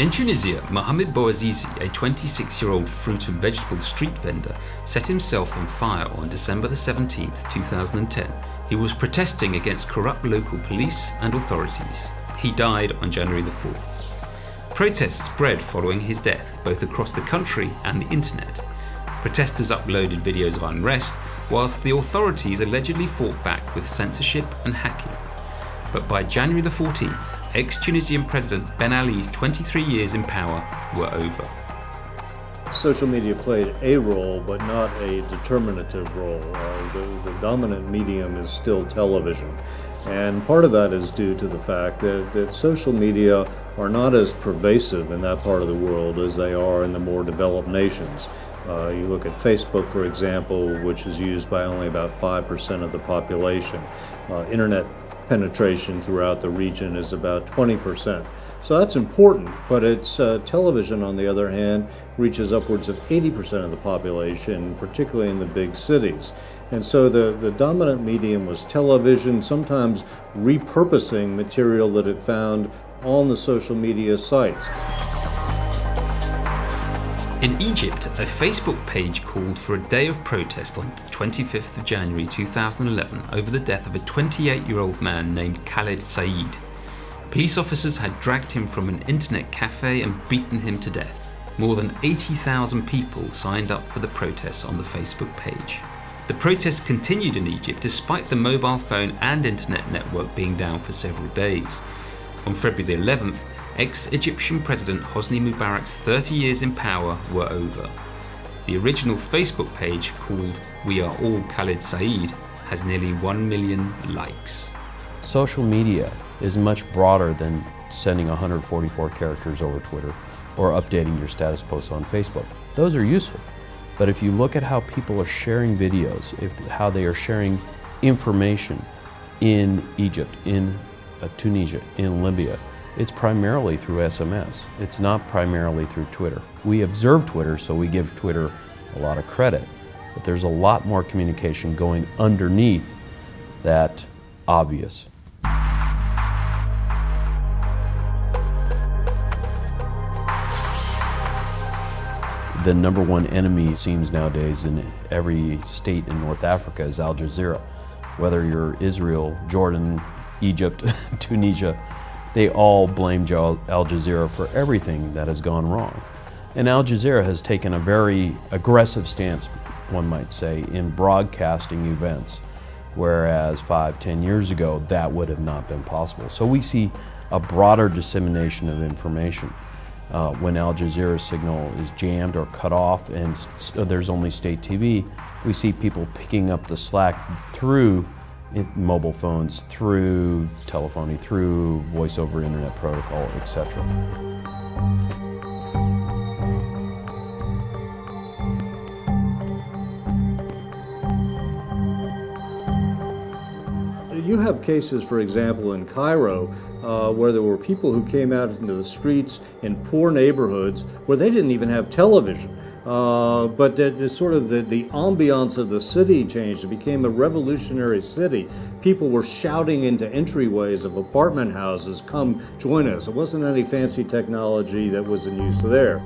In Tunisia, Mohamed Bouazizi, a 26-year-old fruit and vegetable street vendor, set himself on fire on December the 17th, 2010. He was protesting against corrupt local police and authorities. He died on January the 4th. Protests spread following his death, both across the country and the internet. Protesters uploaded videos of unrest, whilst the authorities allegedly fought back with censorship and hacking. But by January the 14th, ex-Tunisian President Ben Ali's 23 years in power were over. Social media played a role, but not a determinative role. The dominant medium is still television. And part of that is due to the fact that social media are not as pervasive in that part of the world as they are in the more developed nations. You look at Facebook, for example, which is used by only about 5% of the population. Internet penetration throughout the region is about 20%. So that's important, but it's television, on the other hand, reaches upwards of 80% of the population, particularly in the big cities. And so the dominant medium was television, sometimes repurposing material that it found on the social media sites. In Egypt, a Facebook page called for a day of protest on the 25th of January 2011 over the death of a 28-year-old man named Khaled Said. Police officers had dragged him from an internet cafe and beaten him to death. More than 80,000 people signed up for the protests on the Facebook page. The protests continued in Egypt despite the mobile phone and internet network being down for several days. On February the 11th, ex-Egyptian President Hosni Mubarak's 30 years in power were over. The original Facebook page, called We Are All Khaled Said, has nearly 1 million likes. Social media is much broader than sending 144 characters over Twitter or updating your status posts on Facebook. Those are useful, but if you look at how people are sharing videos, how they are sharing information in Egypt, in Tunisia, in Libya, it's primarily through SMS. It's not primarily through Twitter. We observe Twitter, so we give Twitter a lot of credit, but there's a lot more communication going underneath that obvious. The number one enemy, it seems nowadays, in every state in North Africa is Al Jazeera. Whether you're Israel, Jordan, Egypt, Tunisia, they all blame Al Jazeera for everything that has gone wrong. And Al Jazeera has taken a very aggressive stance, one might say, in broadcasting events, whereas 5-10 years ago, that would have not been possible. So we see a broader dissemination of information. When Al Jazeera's signal is jammed or cut off and there's only state TV, we see people picking up the slack through mobile phones, through telephony, through voice over internet protocol, etc. You have cases, for example, in Cairo, where there were people who came out into the streets in poor neighborhoods where they didn't even have television. But the ambiance of the city changed. It became a revolutionary city. People were shouting into entryways of apartment houses, "Come join us." It wasn't any fancy technology that was in use there.